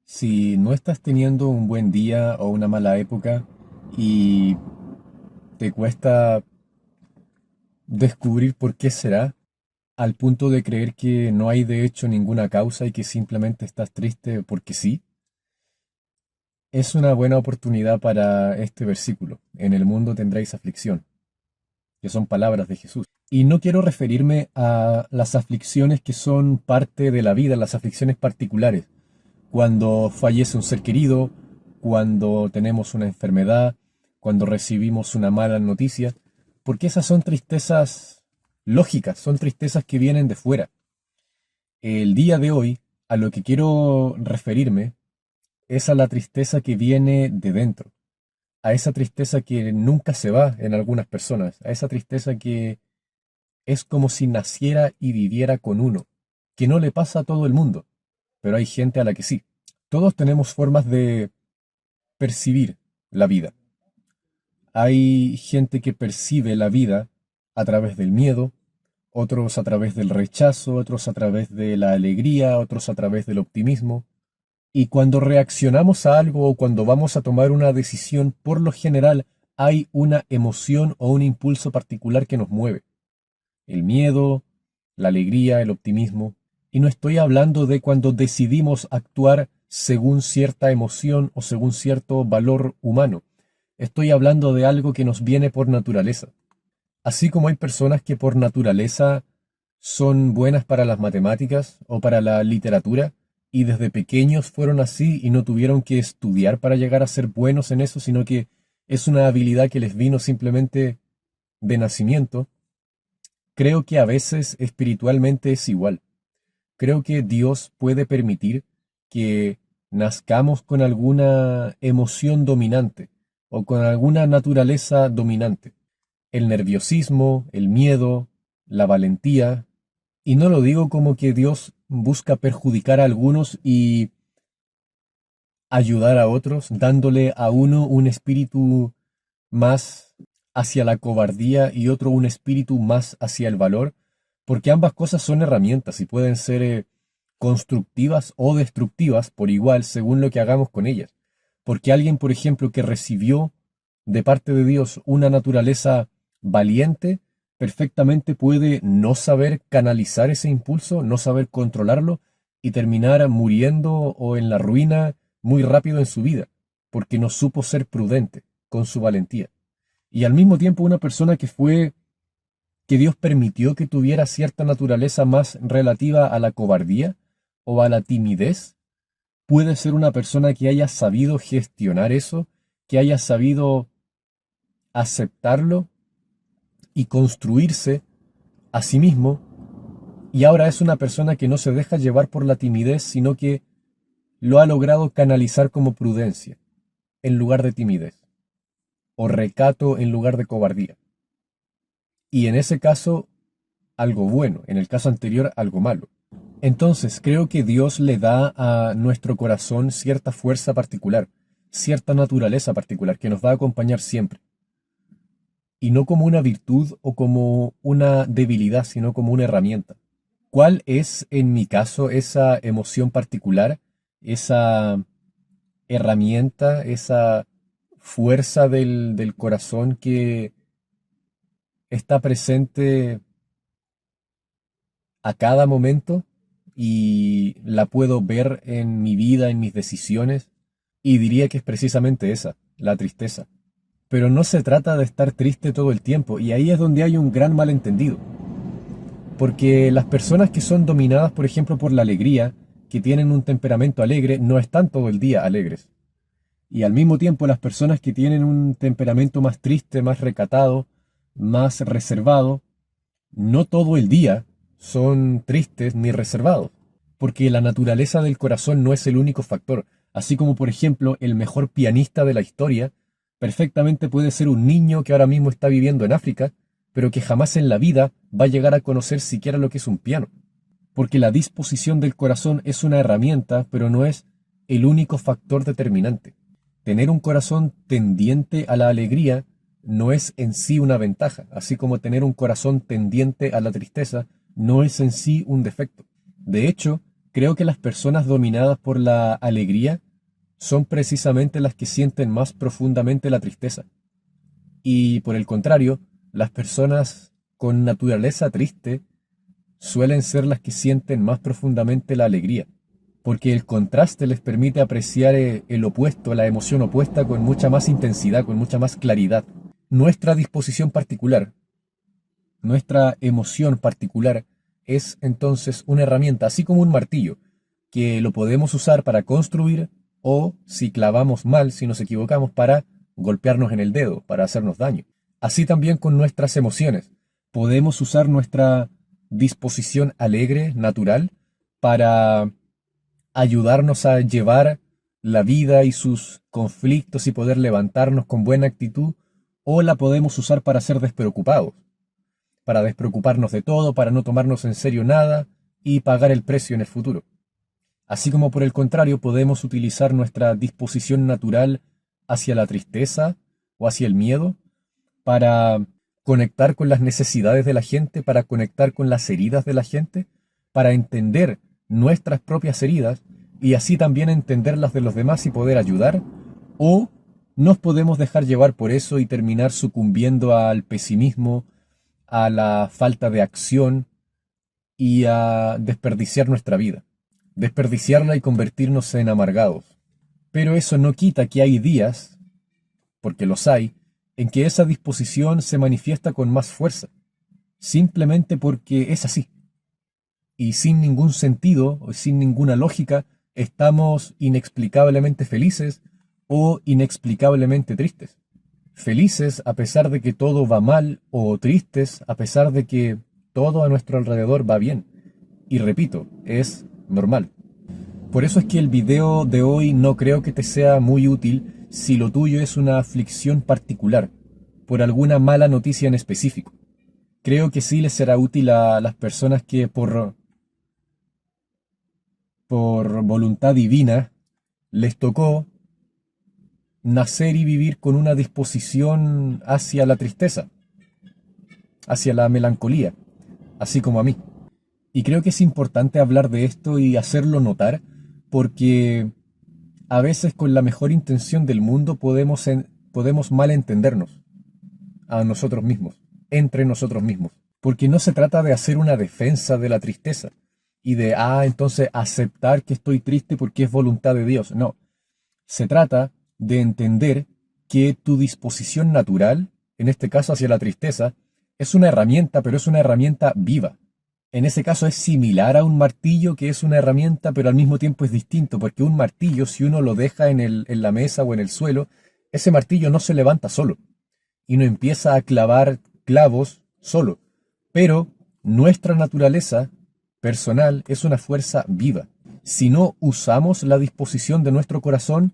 Si no estás teniendo un buen día o una mala época y te cuesta descubrir por qué será, al punto de creer que no hay de hecho ninguna causa y que simplemente estás triste porque sí, es una buena oportunidad para este versículo. En el mundo tendréis aflicción, que son palabras de Jesús. Y no quiero referirme a las aflicciones que son parte de la vida, las aflicciones particulares, cuando fallece un ser querido, cuando tenemos una enfermedad, cuando recibimos una mala noticia, porque esas son tristezas lógicas, son tristezas que vienen de fuera. El día de hoy, a lo que quiero referirme es a la tristeza que viene de dentro, a esa tristeza que nunca se va en algunas personas, a esa tristeza que es como si naciera y viviera con uno, que no le pasa a todo el mundo, pero hay gente a la que sí. Todos tenemos formas de percibir la vida. Hay gente que percibe la vida a través del miedo, otros a través del rechazo, otros a través de la alegría, otros a través del optimismo. Y cuando reaccionamos a algo o cuando vamos a tomar una decisión, por lo general hay una emoción o un impulso particular que nos mueve. El miedo, la alegría, el optimismo. Y no estoy hablando de cuando decidimos actuar según cierta emoción o según cierto valor humano. Estoy hablando de algo que nos viene por naturaleza. Así como hay personas que por naturaleza son buenas para las matemáticas o para la literatura, y desde pequeños fueron así y no tuvieron que estudiar para llegar a ser buenos en eso, sino que es una habilidad que les vino simplemente de nacimiento. Creo que a veces espiritualmente es igual. Creo que Dios puede permitir que nazcamos con alguna emoción dominante o con alguna naturaleza dominante. El nerviosismo, el miedo, la valentía. Y no lo digo como que Dios busca perjudicar a algunos y ayudar a otros, dándole a uno un espíritu más hacia la cobardía y otro un espíritu más hacia el valor, porque ambas cosas son herramientas y pueden ser constructivas o destructivas por igual según lo que hagamos con ellas. Porque alguien, por ejemplo, que recibió de parte de Dios una naturaleza valiente, perfectamente puede no saber canalizar ese impulso, no saber controlarlo y terminar muriendo o en la ruina muy rápido en su vida, porque no supo ser prudente con su valentía. Y al mismo tiempo una persona que Dios permitió que tuviera cierta naturaleza más relativa a la cobardía o a la timidez, puede ser una persona que haya sabido gestionar eso, que haya sabido aceptarlo y construirse a sí mismo, y ahora es una persona que no se deja llevar por la timidez, sino que lo ha logrado canalizar como prudencia, en lugar de timidez, o recato en lugar de cobardía. Y en ese caso, algo bueno, en el caso anterior, algo malo. Entonces, creo que Dios le da a nuestro corazón cierta fuerza particular, cierta naturaleza particular que nos va a acompañar siempre. Y no como una virtud o como una debilidad, sino como una herramienta. ¿Cuál es, en mi caso, esa emoción particular, esa herramienta, esa fuerza del corazón que está presente a cada momento y la puedo ver en mi vida, en mis decisiones? Y diría que es precisamente esa, la tristeza. Pero no se trata de estar triste todo el tiempo, y ahí es donde hay un gran malentendido. Porque las personas que son dominadas, por ejemplo, por la alegría, que tienen un temperamento alegre, no están todo el día alegres. Y al mismo tiempo las personas que tienen un temperamento más triste, más recatado, más reservado, no todo el día son tristes ni reservados, porque la naturaleza del corazón no es el único factor. Así como, por ejemplo, el mejor pianista de la historia perfectamente puede ser un niño que ahora mismo está viviendo en África, pero que jamás en la vida va a llegar a conocer siquiera lo que es un piano. Porque la disposición del corazón es una herramienta, pero no es el único factor determinante. Tener un corazón tendiente a la alegría no es en sí una ventaja, así como tener un corazón tendiente a la tristeza no es en sí un defecto. De hecho, Creo que las personas dominadas por la alegría son precisamente las que sienten más profundamente la tristeza. Y por el contrario, las personas con naturaleza triste suelen ser las que sienten más profundamente la alegría, porque el contraste les permite apreciar el opuesto, la emoción opuesta con mucha más intensidad, con mucha más claridad. Nuestra disposición particular, nuestra emoción particular es entonces una herramienta, así como un martillo, que lo podemos usar para construir o, si clavamos mal, si nos equivocamos, para golpearnos en el dedo, para hacernos daño. Así también con nuestras emociones. Podemos usar nuestra disposición alegre, natural, para ayudarnos a llevar la vida y sus conflictos y poder levantarnos con buena actitud, o la podemos usar para ser despreocupados, para despreocuparnos de todo, para no tomarnos en serio nada y pagar el precio en el futuro. Así como por el contrario podemos utilizar nuestra disposición natural hacia la tristeza o hacia el miedo para conectar con las necesidades de la gente, para conectar con las heridas de la gente, para entender nuestras propias heridas y así también entender las de los demás y poder ayudar, o nos podemos dejar llevar por eso y terminar sucumbiendo al pesimismo, a la falta de acción y a desperdiciar nuestra vida, desperdiciarla y convertirnos en amargados. Pero eso no quita que hay días, porque los hay, en que esa disposición se manifiesta con más fuerza, simplemente porque es así. Y sin ningún sentido o sin ninguna lógica, estamos inexplicablemente felices o inexplicablemente tristes. Felices a pesar de que todo va mal o tristes a pesar de que todo a nuestro alrededor va bien. Y repito, es normal. Por eso es que el video de hoy no creo que te sea muy útil si lo tuyo es una aflicción particular, por alguna mala noticia en específico. Creo que sí les será útil a las personas que por voluntad divina les tocó nacer y vivir con una disposición hacia la tristeza, hacia la melancolía, así como a mí. Y creo que es importante hablar de esto y hacerlo notar, porque a veces con la mejor intención del mundo podemos malentendernos a nosotros mismos, entre nosotros mismos. Porque no se trata de hacer una defensa de la tristeza y de, entonces aceptar que estoy triste porque es voluntad de Dios. No, se trata de entender que tu disposición natural, en este caso hacia la tristeza, es una herramienta, pero es una herramienta viva. En ese caso es similar a un martillo, que es una herramienta, pero al mismo tiempo es distinto, porque un martillo, si uno lo deja en la mesa o en el suelo, ese martillo no se levanta solo y no empieza a clavar clavos solo. Pero nuestra naturaleza personal es una fuerza viva. Si no usamos la disposición de nuestro corazón,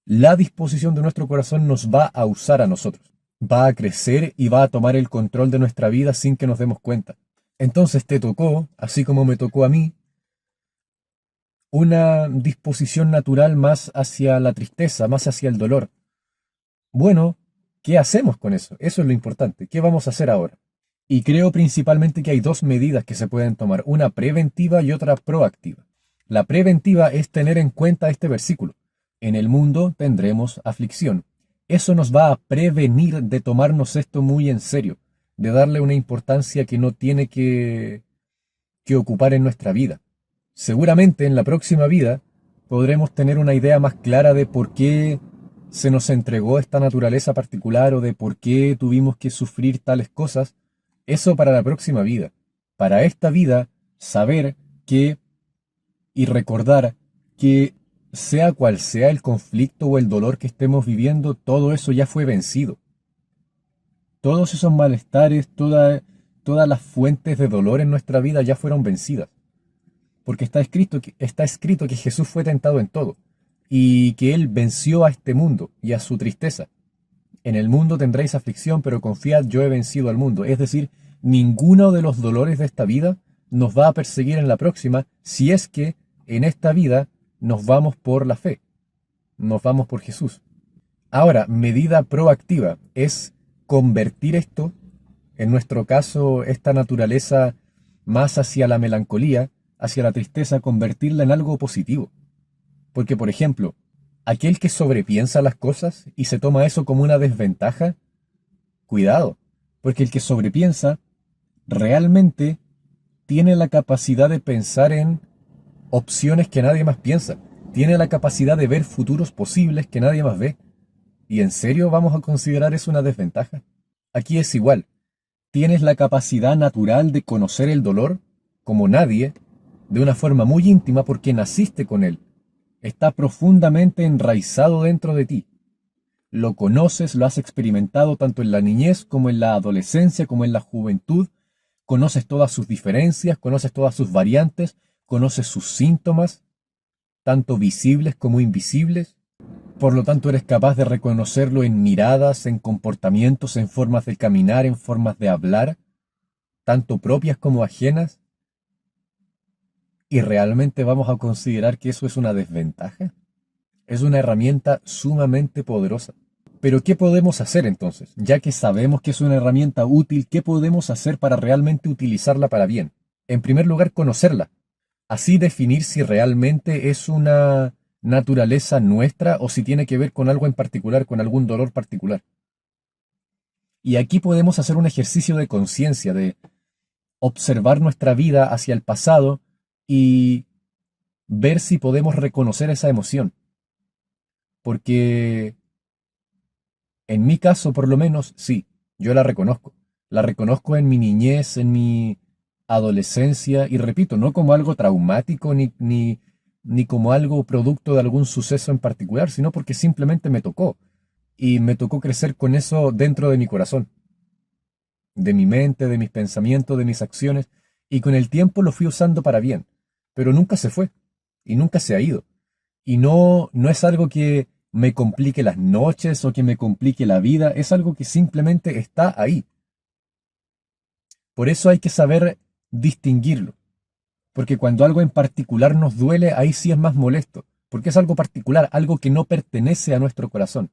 la disposición de nuestro corazón nos va a usar a nosotros. Va a crecer y va a tomar el control de nuestra vida sin que nos demos cuenta. Entonces te tocó, así como me tocó a mí, una disposición natural más hacia la tristeza, más hacia el dolor. Bueno, ¿qué hacemos con eso? Eso es lo importante. ¿Qué vamos a hacer ahora? Y creo principalmente que hay dos medidas que se pueden tomar, una preventiva y otra proactiva. La preventiva es tener en cuenta este versículo. En el mundo tendremos aflicción. Eso nos va a prevenir de tomarnos esto muy en serio, de darle una importancia que no tiene que ocupar en nuestra vida. Seguramente en la próxima vida podremos tener una idea más clara de por qué se nos entregó esta naturaleza particular o de por qué tuvimos que sufrir tales cosas. Eso para la próxima vida. Para esta vida, saber que y recordar que sea cual sea el conflicto o el dolor que estemos viviendo, todo eso ya fue vencido. Todos esos malestares, todas las fuentes de dolor en nuestra vida ya fueron vencidas. Porque está escrito que Jesús fue tentado en todo y que Él venció a este mundo y a su tristeza. En el mundo tendréis aflicción, pero confiad, yo he vencido al mundo. Es decir, ninguno de los dolores de esta vida nos va a perseguir en la próxima, si es que en esta vida nos vamos por la fe, nos vamos por Jesús. Ahora, medida proactiva es convertir esto, en nuestro caso, esta naturaleza más hacia la melancolía, hacia la tristeza, convertirla en algo positivo. Porque, por ejemplo, aquel que sobrepiensa las cosas y se toma eso como una desventaja, cuidado, porque el que sobrepiensa realmente tiene la capacidad de pensar en opciones que nadie más piensa. Tiene la capacidad de ver futuros posibles que nadie más ve. ¿Y en serio vamos a considerar eso una desventaja? Aquí es igual. Tienes la capacidad natural de conocer el dolor, como nadie, de una forma muy íntima porque naciste con él. Está profundamente enraizado dentro de ti. Lo conoces, lo has experimentado tanto en la niñez como en la adolescencia, como en la juventud. Conoces todas sus diferencias, conoces todas sus variantes, conoces sus síntomas, tanto visibles como invisibles. Por lo tanto, eres capaz de reconocerlo en miradas, en comportamientos, en formas de caminar, en formas de hablar, tanto propias como ajenas. ¿Y realmente vamos a considerar que eso es una desventaja? Es una herramienta sumamente poderosa. Pero ¿qué podemos hacer entonces? Ya que sabemos que es una herramienta útil, ¿qué podemos hacer para realmente utilizarla para bien? En primer lugar, conocerla. Así definir si realmente es una naturaleza nuestra o si tiene que ver con algo en particular, con algún dolor particular. Y aquí podemos hacer un ejercicio de conciencia, de observar nuestra vida hacia el pasado y ver si podemos reconocer esa emoción. Porque en mi caso, por lo menos, sí, yo la reconozco. La reconozco en mi niñez, en mi adolescencia, y repito, no como algo traumático ni como algo producto de algún suceso en particular, sino porque simplemente me tocó. Y me tocó crecer con eso dentro de mi corazón, de mi mente, de mis pensamientos, de mis acciones, y con el tiempo lo fui usando para bien. Pero nunca se fue, y nunca se ha ido. Y no es algo que me complique las noches o que me complique la vida, es algo que simplemente está ahí. Por eso hay que saber distinguirlo, porque cuando algo en particular nos duele, ahí sí es más molesto, porque es algo particular, algo que no pertenece a nuestro corazón.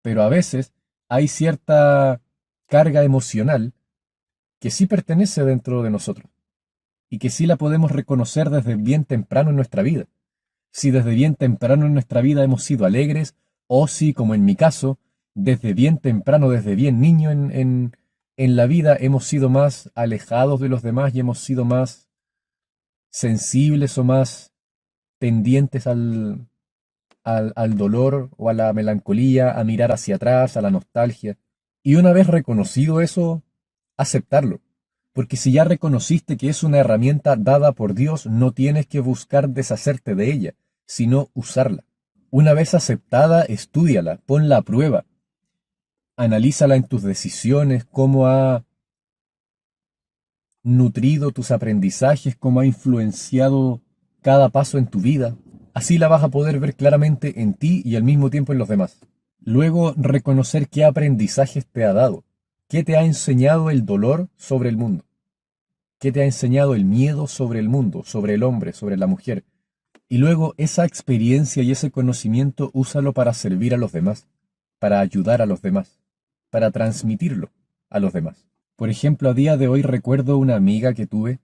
Pero a veces hay cierta carga emocional que sí pertenece dentro de nosotros y que sí la podemos reconocer desde bien temprano en nuestra vida. Si desde bien temprano en nuestra vida hemos sido alegres, o si, como en mi caso, desde bien temprano, desde bien niño en la vida hemos sido más alejados de los demás y hemos sido más sensibles o más tendientes al dolor o a la melancolía, a mirar hacia atrás, a la nostalgia. Y una vez reconocido eso, aceptarlo. Porque si ya reconociste que es una herramienta dada por Dios, no tienes que buscar deshacerte de ella, sino usarla. Una vez aceptada, estúdiala, ponla a prueba, analízala en tus decisiones, cómo ha nutrido tus aprendizajes, cómo ha influenciado cada paso en tu vida. Así la vas a poder ver claramente en ti y al mismo tiempo en los demás. Luego, reconocer qué aprendizajes te ha dado, qué te ha enseñado el dolor sobre el mundo, qué te ha enseñado el miedo sobre el mundo, sobre el hombre, sobre la mujer. Y luego esa experiencia y ese conocimiento úsalo para servir a los demás, para ayudar a los demás, para transmitirlo a los demás. Por ejemplo, a día de hoy recuerdo una amiga que tuve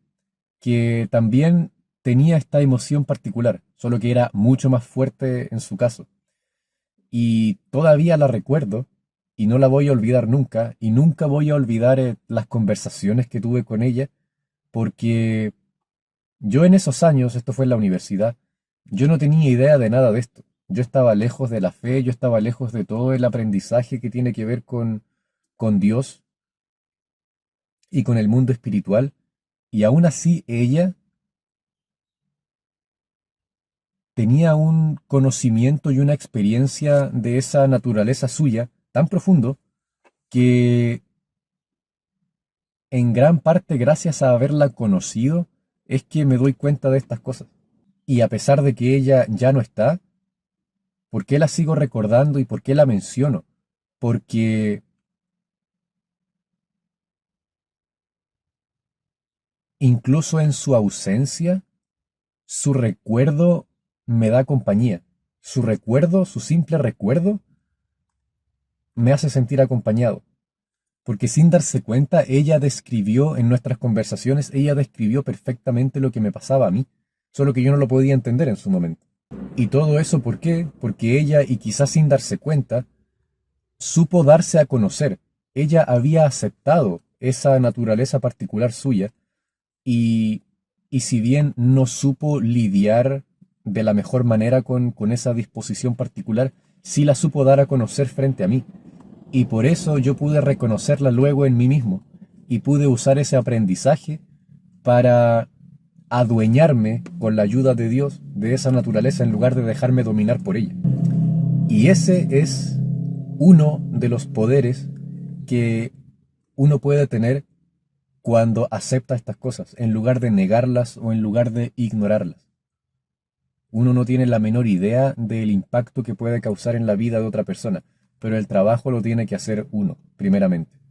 que también tenía esta emoción particular, solo que era mucho más fuerte en su caso. Y todavía la recuerdo y no la voy a olvidar nunca y nunca voy a olvidar las conversaciones que tuve con ella porque yo en esos años, esto fue en la universidad, yo no tenía idea de nada de esto. Yo estaba lejos de la fe, yo estaba lejos de todo el aprendizaje que tiene que ver con Dios y con el mundo espiritual. Y aún así ella tenía un conocimiento y una experiencia de esa naturaleza suya tan profundo que en gran parte gracias a haberla conocido es que me doy cuenta de estas cosas. Y a pesar de que ella ya no está, ¿por qué la sigo recordando y por qué la menciono? Porque incluso en su ausencia, su recuerdo me da compañía. Su recuerdo, su simple recuerdo, me hace sentir acompañado. Porque sin darse cuenta, ella describió en nuestras conversaciones, ella describió perfectamente lo que me pasaba a mí. solo que yo no lo podía entender en su momento. Y todo eso, ¿por qué? Porque ella, y quizás sin darse cuenta, supo darse a conocer. Ella había aceptado esa naturaleza particular suya y, y si bien no supo lidiar de la mejor manera con esa disposición particular, sí la supo dar a conocer frente a mí. Y por eso yo pude reconocerla luego en mí mismo y pude usar ese aprendizaje para adueñarme con la ayuda de Dios de esa naturaleza en lugar de dejarme dominar por ella. Y ese es uno de los poderes que uno puede tener cuando acepta estas cosas, en lugar de negarlas o en lugar de ignorarlas. Uno no tiene la menor idea del impacto que puede causar en la vida de otra persona, pero el trabajo lo tiene que hacer uno, primeramente.